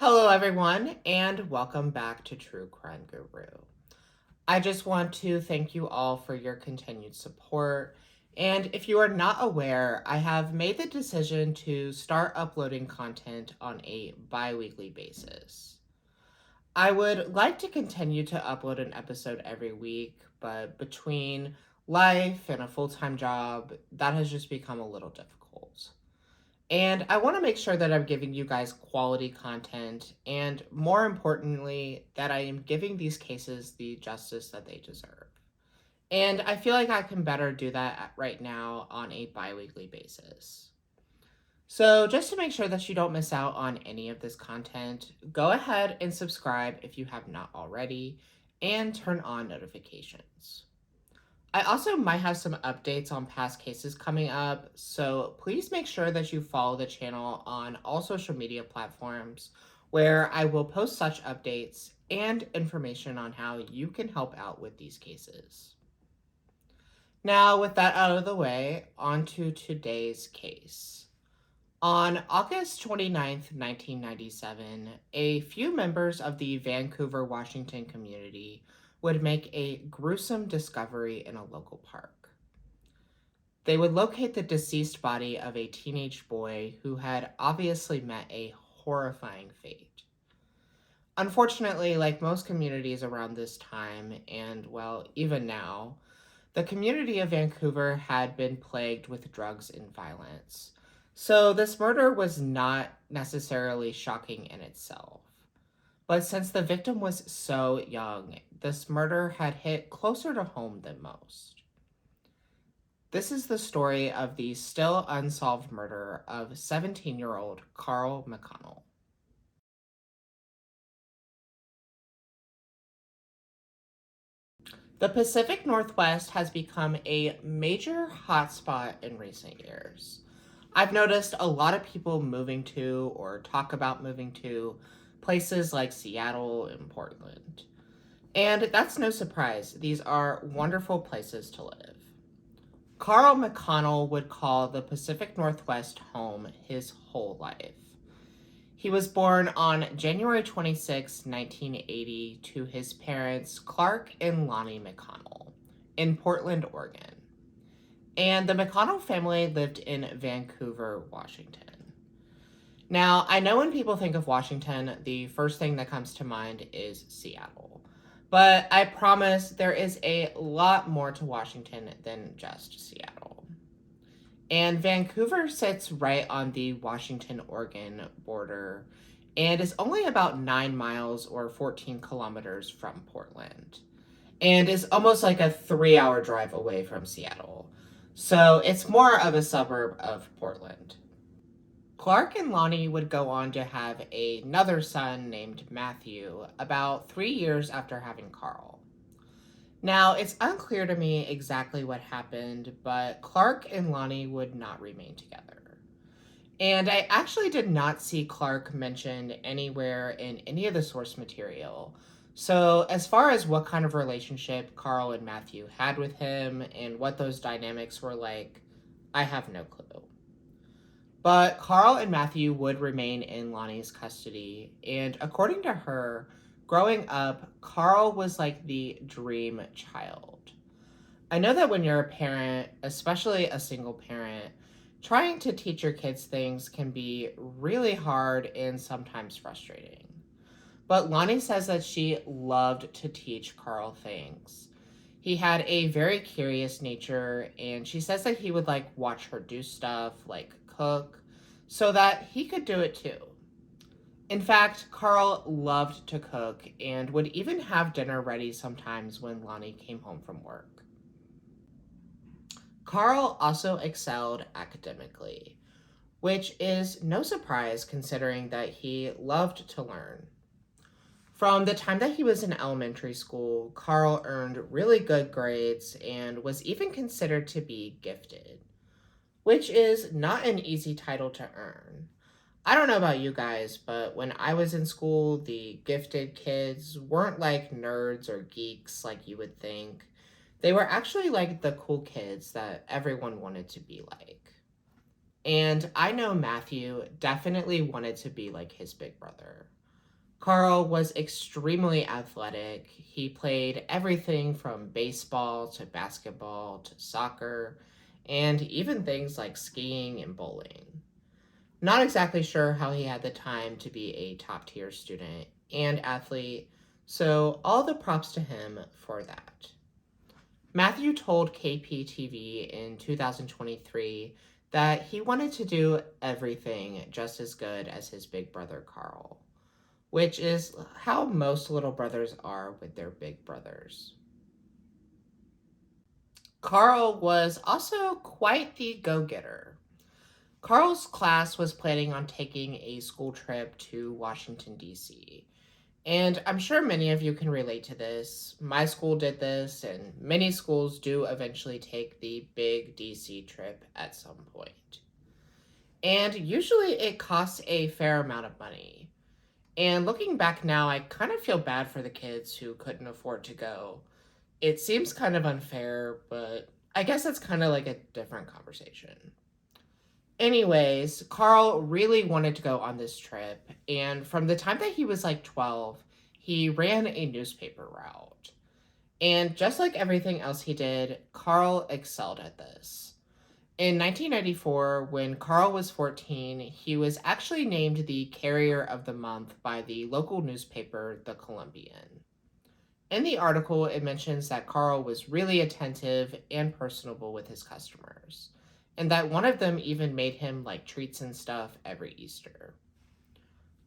Hello, everyone, and welcome back to True Crime Guru. I just want to thank you all for your continued support. And if you are not aware, I have made the decision to start uploading content on a bi weekly basis. I would like to continue to upload an episode every week, but between life and a full time job, that has just become a little difficult. And I want to make sure that I'm giving you guys quality content, and more importantly, that I am giving these cases the justice that they deserve. And I feel like I can better do that right now on a bi weekly basis. So, just to make sure that you don't miss out on any of this content, go ahead and subscribe if you have not already, and turn on notifications. I also might have some updates on past cases coming up, so please make sure that you follow the channel on all social media platforms where I will post such updates and information on how you can help out with these cases. Now, with that out of the way, on to today's case. On August 29th, 1997, a few members of the Vancouver, Washington community would make a gruesome discovery in a local park. They would locate the deceased body of a teenage boy who had obviously met a horrifying fate. Unfortunately, like most communities around this time, and well, even now, the community of Vancouver had been plagued with drugs and violence. So this murder was not necessarily shocking in itself. But since the victim was so young, this murder had hit closer to home than most. This is the story of the still unsolved murder of 17-year-old Carle McConnell. The Pacific Northwest has become a major hotspot in recent years. I've noticed a lot of people moving to or talk about moving to places like Seattle and Portland. And that's no surprise. These are wonderful places to live. Carle McConnell would call the Pacific Northwest home his whole life. He was born on January 26, 1980, to his parents, Clark and Lonnie McConnell, in Portland, Oregon. And the McConnell family lived in Vancouver, Washington. Now, I know when people think of Washington, the first thing that comes to mind is Seattle. But I promise there is a lot more to Washington than just Seattle. And Vancouver sits right on the Washington-Oregon border and is only about 9 miles or 14 kilometers from Portland, and is almost like a 3-hour drive away from Seattle. So it's more of a suburb of Portland. Clark and Lonnie would go on to have another son named Matthew about 3 years after having Carl. Now, it's unclear to me exactly what happened, but Clark and Lonnie would not remain together. And I actually did not see Clark mentioned anywhere in any of the source material. So, as far as what kind of relationship Carl and Matthew had with him and what those dynamics were like, I have no clue. But Carl and Matthew would remain in Lonnie's custody, and according to her, growing up, Carl was like the dream child. I know that when you're a parent, especially a single parent, trying to teach your kids things can be really hard and sometimes frustrating. But Lonnie says that she loved to teach Carl things. He had a very curious nature, and she says that he would like watch her do stuff like cook so that he could do it too. In fact, Carl loved to cook and would even have dinner ready sometimes when Lonnie came home from work. Carl also excelled academically, which is no surprise considering that he loved to learn. From the time that he was in elementary school, Carl earned really good grades and was even considered to be gifted, which is not an easy title to earn. I don't know about you guys, but when I was in school, the gifted kids weren't like nerds or geeks like you would think. They were actually like the cool kids that everyone wanted to be like. And I know Matthew definitely wanted to be like his big brother. Carl was extremely athletic. He played everything from baseball to basketball to soccer, and even things like skiing and bowling. Not exactly sure how he had the time to be a top tier student and athlete, so all the props to him for that. Matthew told KPTV in 2023 that he wanted to do everything just as good as his big brother Carl, which is how most little brothers are with their big brothers. Carl was also quite the go-getter. Carl's class was planning on taking a school trip to Washington, D.C. And I'm sure many of you can relate to this. My school did this, and many schools do eventually take the big DC trip at some point. And usually it costs a fair amount of money. And looking back now, I kind of feel bad for the kids who couldn't afford to go. It seems kind of unfair, but I guess that's kind of like a different conversation. Anyways, Carl really wanted to go on this trip, and from the time that he was like 12, he ran a newspaper route. And just like everything else he did, Carl excelled at this. In 1994, when Carl was 14, he was actually named the Carrier of the Month by the local newspaper, The Columbian. In the article, it mentions that Carl was really attentive and personable with his customers, and that one of them even made him like treats and stuff every Easter.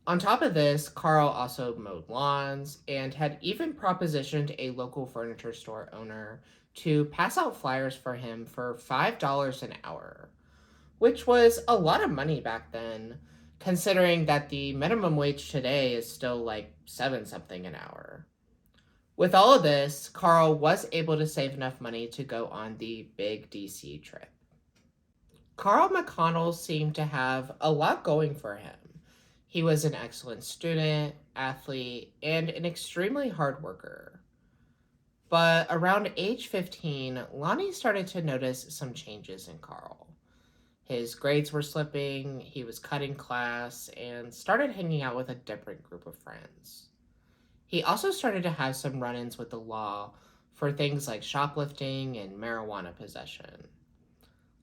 On top of this, Carl also mowed lawns and had even propositioned a local furniture store owner to pass out flyers for him for $5 an hour, which was a lot of money back then, considering that the minimum wage today is still like 7 something an hour. With all of this, Carl was able to save enough money to go on the big DC trip. Carle McConnell seemed to have a lot going for him. He was an excellent student, athlete, and an extremely hard worker. But around age 15, Lonnie started to notice some changes in Carl. His grades were slipping, he was cutting class, and started hanging out with a different group of friends. He also started to have some run-ins with the law for things like shoplifting and marijuana possession.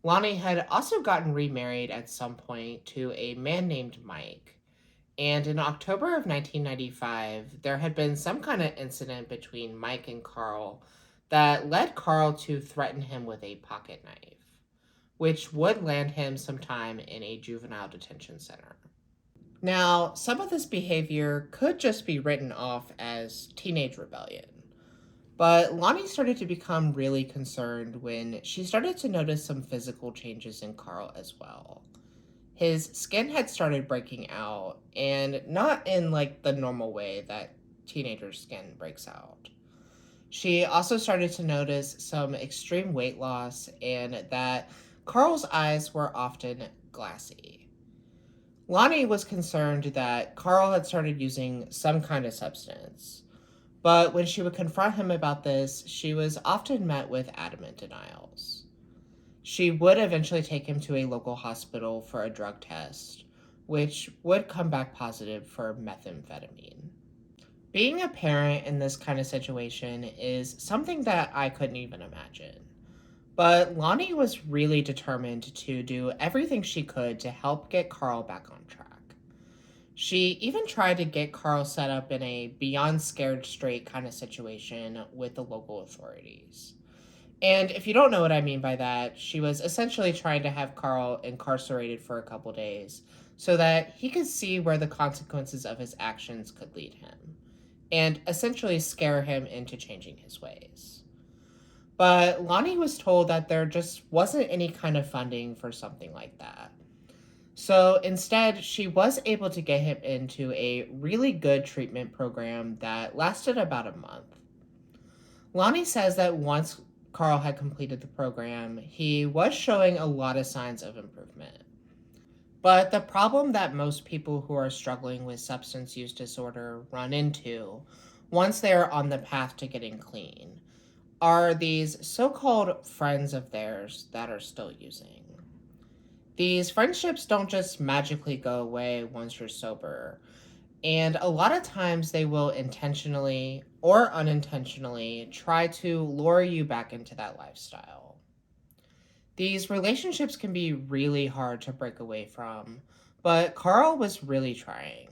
Lonnie had also gotten remarried at some point to a man named Mike, and in October of 1995, there had been some kind of incident between Mike and Carl that led Carl to threaten him with a pocket knife, which would land him some time in a juvenile detention center. Now, some of this behavior could just be written off as teenage rebellion. But Lonnie started to become really concerned when she started to notice some physical changes in Carl as well. His skin had started breaking out, and not in like the normal way that teenager skin breaks out. She also started to notice some extreme weight loss and that Carl's eyes were often glassy. Lonnie was concerned that Carl had started using some kind of substance. But when she would confront him about this, she was often met with adamant denials. She would eventually take him to a local hospital for a drug test, which would come back positive for methamphetamine. Being a parent in this kind of situation is something that I couldn't even imagine. But Lonnie was really determined to do everything she could to help get Carl back on track. She even tried to get Carl set up in a beyond scared straight kind of situation with the local authorities. And if you don't know what I mean by that, she was essentially trying to have Carl incarcerated for a couple days so that he could see where the consequences of his actions could lead him, and essentially scare him into changing his ways. But Lonnie was told that there just wasn't any kind of funding for something like that. So instead, she was able to get him into a really good treatment program that lasted about a month. Lonnie says that once Carl had completed the program, he was showing a lot of signs of improvement. But the problem that most people who are struggling with substance use disorder run into once they are on the path to getting clean are these so-called friends of theirs that are still using. These friendships don't just magically go away once you're sober, And a lot of times they will intentionally or unintentionally try to lure you back into that lifestyle. These relationships can be really hard to break away from, but Carl was really trying.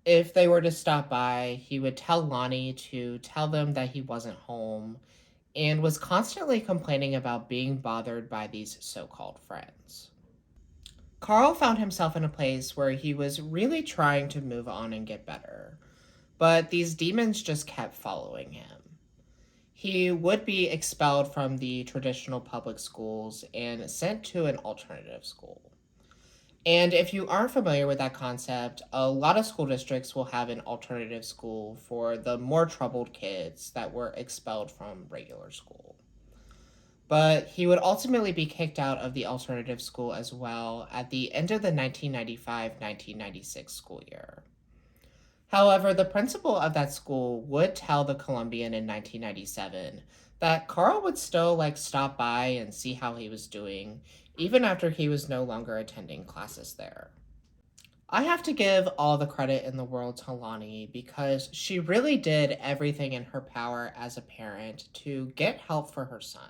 If they were to stop by, he would tell Lonnie to tell them that he wasn't home and was constantly complaining about being bothered by these so called friends. Carl found himself in a place where he was really trying to move on and get better, but these demons just kept following him. He would be expelled from the traditional public schools and sent to an alternative school. And if you aren't familiar with that concept, a lot of school districts will have an alternative school for the more troubled kids that were expelled from regular school. But he would ultimately be kicked out of the alternative school as well at the end of the 1995-1996 school year. However, the principal of that school would tell the Columbian in 1997 that Carl would still stop by and see how he was doing, even after he was no longer attending classes there. I have to give all the credit in the world to Lonnie because she really did everything in her power as a parent to get help for her son.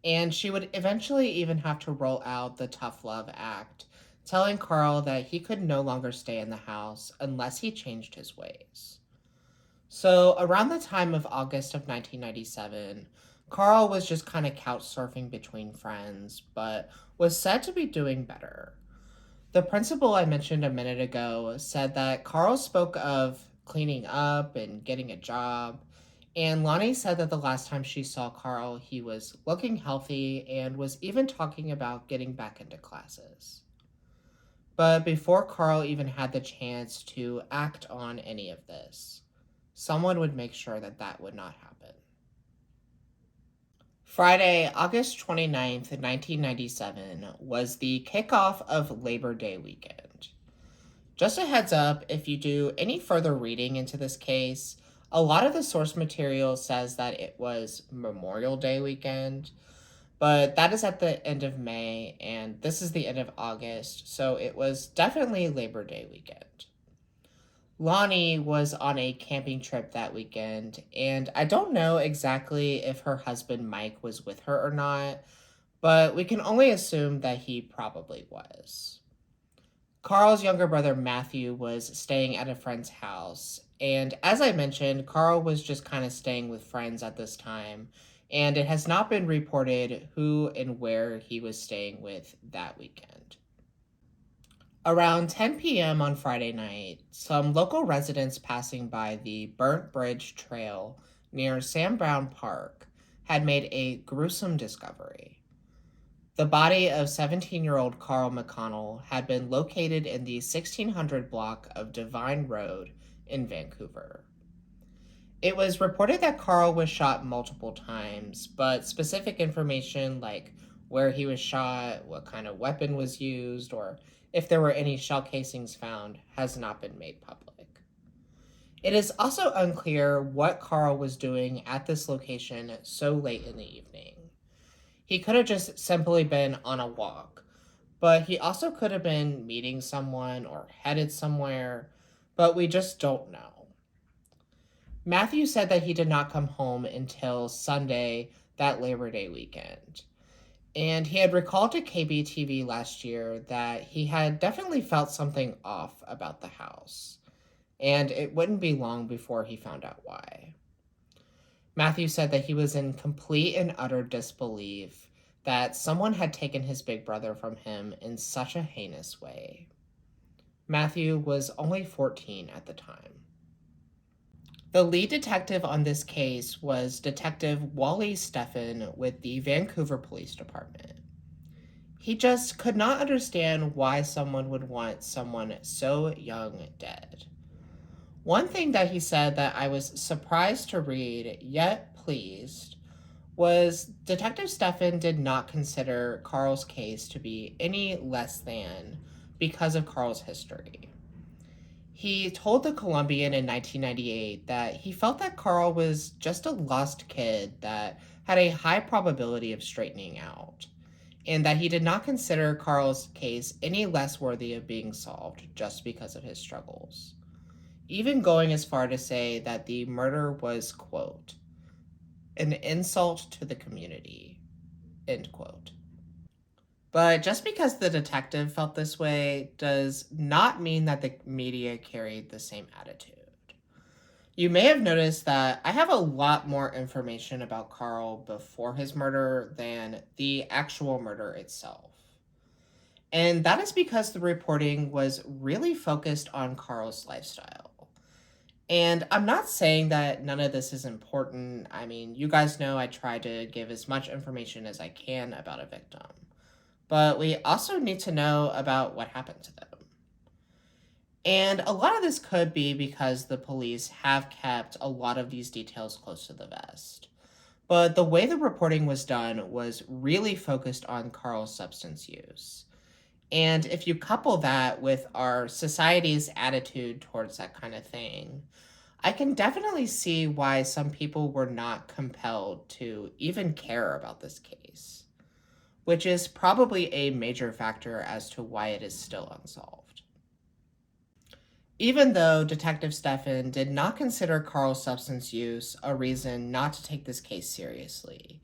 And she would eventually even have to roll out the tough love act, telling Carl that he could no longer stay in the house unless he changed his ways. So, around the time of August of 1997, Carl was just kind of couch surfing between friends, but was said to be doing better. The principal I mentioned a minute ago said that Carl spoke of cleaning up and getting a job, and Lonnie said that the last time she saw Carl, he was looking healthy and was even talking about getting back into classes. But before Carl even had the chance to act on any of this, someone would make sure that that would not happen. Friday, August 29th, 1997, was the kickoff of Labor Day weekend. Just a heads up, if you do any further reading into this case, a lot of the source material says that it was Memorial Day weekend, but that is at the end of May, and this is the end of August, so it was definitely Labor Day weekend. Lonnie was on a camping trip that weekend, and I don't know exactly if her husband Mike was with her or not, but we can only assume that he probably was. Carl's younger brother Matthew was staying at a friend's house, and as I mentioned, Carl was just kind of staying with friends at this time, and it has not been reported who and where he was staying with that weekend. Around 10 p.m. on Friday night, some local residents passing by the Burnt Bridge Trail near Sam Brown Park had made a gruesome discovery. The body of 17-year-old Carle McConnell had been located in the 1600 block of Divine Road in Vancouver. It was reported that Carl was shot multiple times, but specific information like where he was shot, what kind of weapon was used, or if there were any shell casings found, has not been made public. It is also unclear what Carl was doing at this location so late in the evening. He could have just simply been on a walk, but he also could have been meeting someone or headed somewhere, but we just don't know. Matthew said that he did not come home until Sunday, that Labor Day weekend. And he had recalled to KBTV last year that he had definitely felt something off about the house, and it wouldn't be long before he found out why. Matthew said that he was in complete and utter disbelief that someone had taken his big brother from him in such a heinous way. Matthew was only 14 at the time. The lead detective on this case was Detective Wally Steffen with the Vancouver Police Department. He just could not understand why someone would want someone so young dead. One thing that he said that I was surprised to read, yet pleased, was Detective Steffen did not consider Carl's case to be any less than because of Carl's history. He told the Columbian in 1998 that he felt that Carl was just a lost kid that had a high probability of straightening out, and that he did not consider Carl's case any less worthy of being solved just because of his struggles. even going as far to say that the murder was, quote, an insult to the community, end quote. But just because the detective felt this way does not mean that the media carried the same attitude. You may have noticed that I have a lot more information about Carl before his murder than the actual murder itself. And that is because the reporting was really focused on Carl's lifestyle. And I'm not saying that none of this is important. I mean, you guys know I try to give as much information as I can about a victim. But we also need to know about what happened to them. And a lot of this could be because the police have kept a lot of these details close to the vest. But the way the reporting was done was really focused on Carl's substance use. And if you couple that with our society's attitude towards that kind of thing, I can definitely see why some people were not compelled to even care about this case, which is probably a major factor as to why it is still unsolved. Even though Detective Stefan did not consider Carl's substance use a reason not to take this case seriously,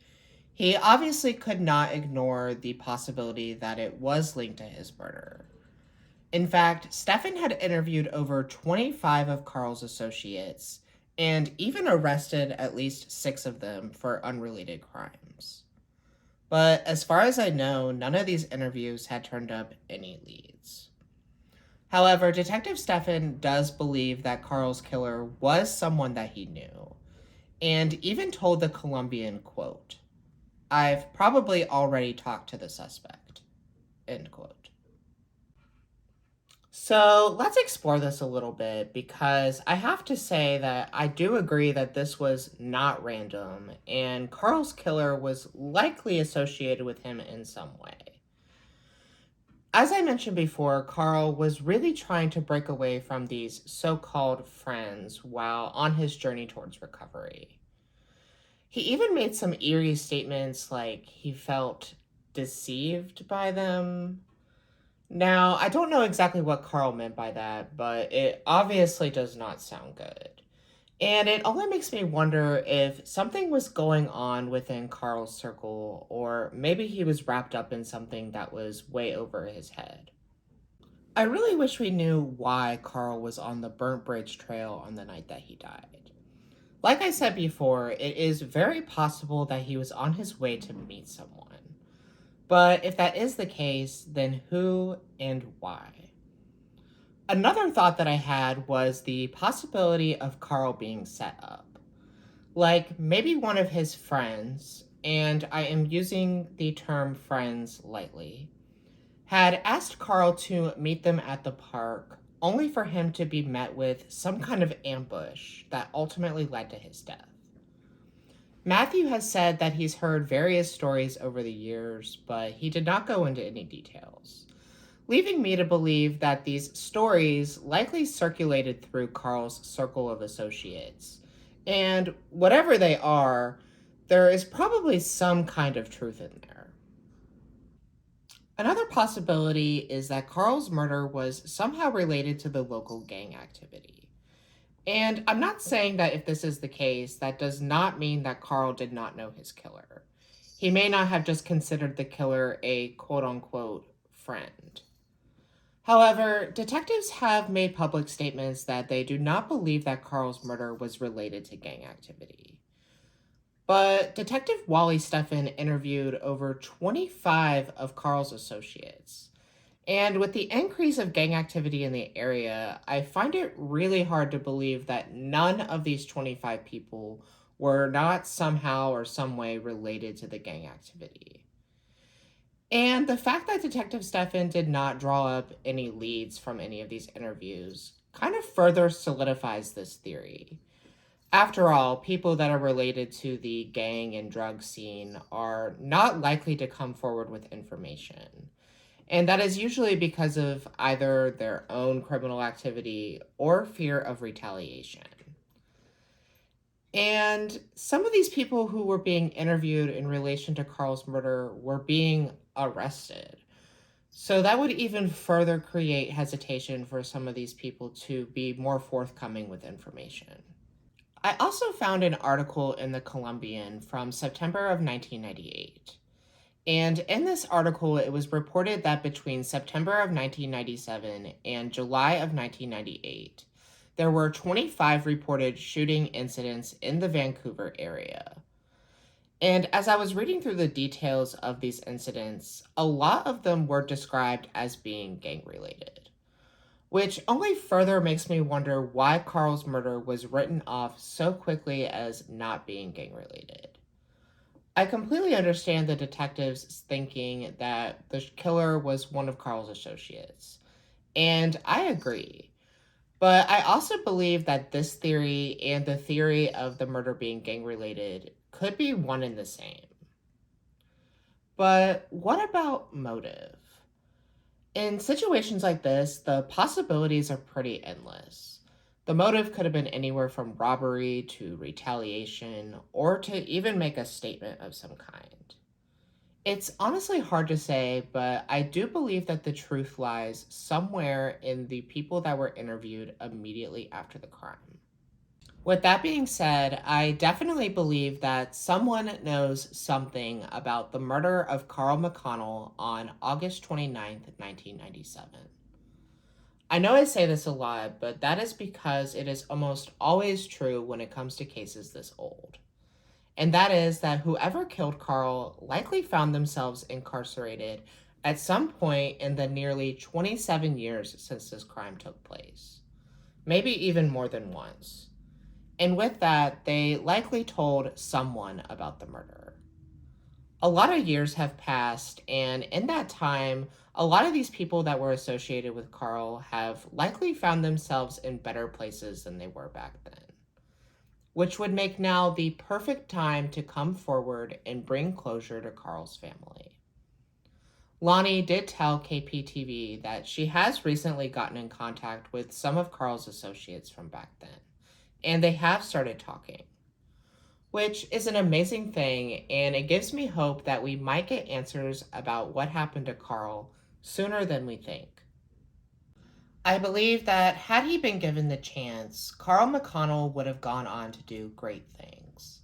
he obviously could not ignore the possibility that it was linked to his murder. In fact, Stefan had interviewed over 25 of Carl's associates and even arrested at least 6 of them for unrelated crimes. But as far as I know, none of these interviews had turned up any leads. However, Detective Stefan does believe that Carl's killer was someone that he knew, and even told the Colombian, quote, "I've probably already talked to the suspect," end quote. So let's explore this a little bit because I have to say that I do agree that this was not random and Carl's killer was likely associated with him in some way. As I mentioned before, Carl was really trying to break away from these so called friends while on his journey towards recovery. He even made some eerie statements like he felt deceived by them. Now, I don't know exactly what Carl meant by that, but it obviously does not sound good. And it only makes me wonder if something was going on within Carl's circle, or maybe he was wrapped up in something that was way over his head. I really wish we knew why Carl was on the Burnt Bridge Trail on the night that he died. Like I said before, it is very possible that he was on his way to meet someone. But if that is the case, then who and why? Another thought that I had was the possibility of Carl being set up. Like maybe one of his friends, and I am using the term friends lightly, had asked Carl to meet them at the park, only for him to be met with some kind of ambush that ultimately led to his death. Matthew has said that he's heard various stories over the years, but he did not go into any details, leaving me to believe that these stories likely circulated through Carl's circle of associates. And whatever they are, there is probably some kind of truth in there. Another possibility is that Carl's murder was somehow related to the local gang activity. And I'm not saying that if this is the case, that does not mean that Carl did not know his killer. He may not have just considered the killer a quote unquote friend. However, detectives have made public statements that they do not believe that Carl's murder was related to gang activity. But Detective Wally Stefan interviewed over 25 of Carl's associates. And with the increase of gang activity in the area, I find it really hard to believe that none of these 25 people were not somehow or some way related to the gang activity. And the fact that Detective Stefan did not draw up any leads from any of these interviews kind of further solidifies this theory. After all, people that are related to the gang and drug scene are not likely to come forward with information. And that is usually because of either their own criminal activity or fear of retaliation. And some of these people who were being interviewed in relation to Carl's murder were being arrested. So that would even further create hesitation for some of these people to be more forthcoming with information. I also found an article in the Columbian from September of 1998. And in this article, it was reported that between September of 1997 and July of 1998, there were 25 reported shooting incidents in the Vancouver area. And as I was reading through the details of these incidents, a lot of them were described as being gang related, which only further makes me wonder why Carl's murder was written off so quickly as not being gang related. I completely understand the detectives thinking that the killer was one of Carl's associates, and I agree. But I also believe that this theory and the theory of the murder being gang related could be one and the same. But what about motive? In situations like this, the possibilities are pretty endless. The motive could have been anywhere from robbery to retaliation, or to even make a statement of some kind. It's honestly hard to say, but I do believe that the truth lies somewhere in the people that were interviewed immediately after the crime. With that being said, I definitely believe that someone knows something about the murder of Carle McConnell on August 29th, 1997. I know I say this a lot, but that is because it is almost always true when it comes to cases this old. And that is that whoever killed Carl likely found themselves incarcerated at some point in the nearly 27 years since this crime took place, maybe even more than once. And with that, they likely told someone about the murder. A lot of years have passed, and in that time, a lot of these people that were associated with Carl have likely found themselves in better places than they were back then, which would make now the perfect time to come forward and bring closure to Carl's family. Lonnie did tell KPTV that she has recently gotten in contact with some of Carl's associates from back then, and they have started talking, which is an amazing thing, and it gives me hope that we might get answers about what happened to Carl sooner than we think. I believe that had he been given the chance, Carle McConnell would have gone on to do great things.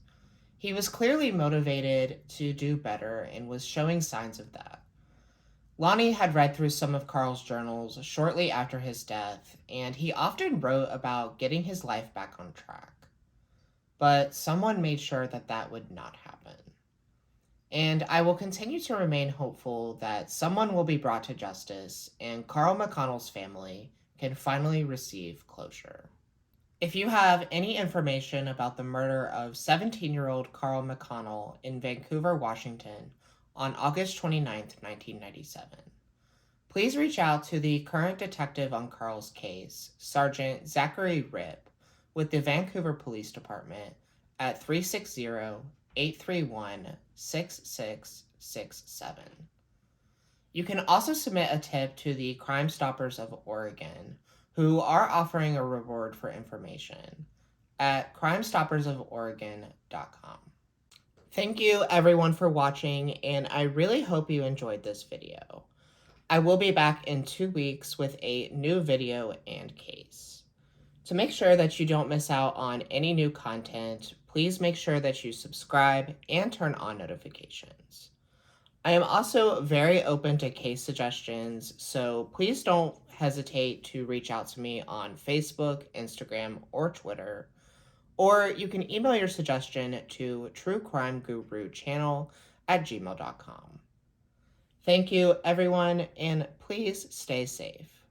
He was clearly motivated to do better and was showing signs of that. Lonnie had read through some of Carl's journals shortly after his death, and he often wrote about getting his life back on track. But someone made sure that that would not happen. And I will continue to remain hopeful that someone will be brought to justice and Carle McConnell's family can finally receive closure. If you have any information about the murder of 17-year-old Carle McConnell in Vancouver, Washington on August 29th, 1997, please reach out to the current detective on Carl's case, Sergeant Zachary Ripp, with the Vancouver Police Department at 360-831-6667. You can also submit a tip to the Crime Stoppers of Oregon, who are offering a reward for information at crimestoppersoforegon.com. Thank you everyone for watching, and I really hope you enjoyed this video. I will be back in 2 weeks with a new video and case. To make sure that you don't miss out on any new content, please make sure that you subscribe and turn on notifications. I am also very open to case suggestions, so please don't hesitate to reach out to me on Facebook, Instagram, or Twitter, or you can email your suggestion to truecrimeguruchannel@gmail.com. Thank you, everyone, and please stay safe.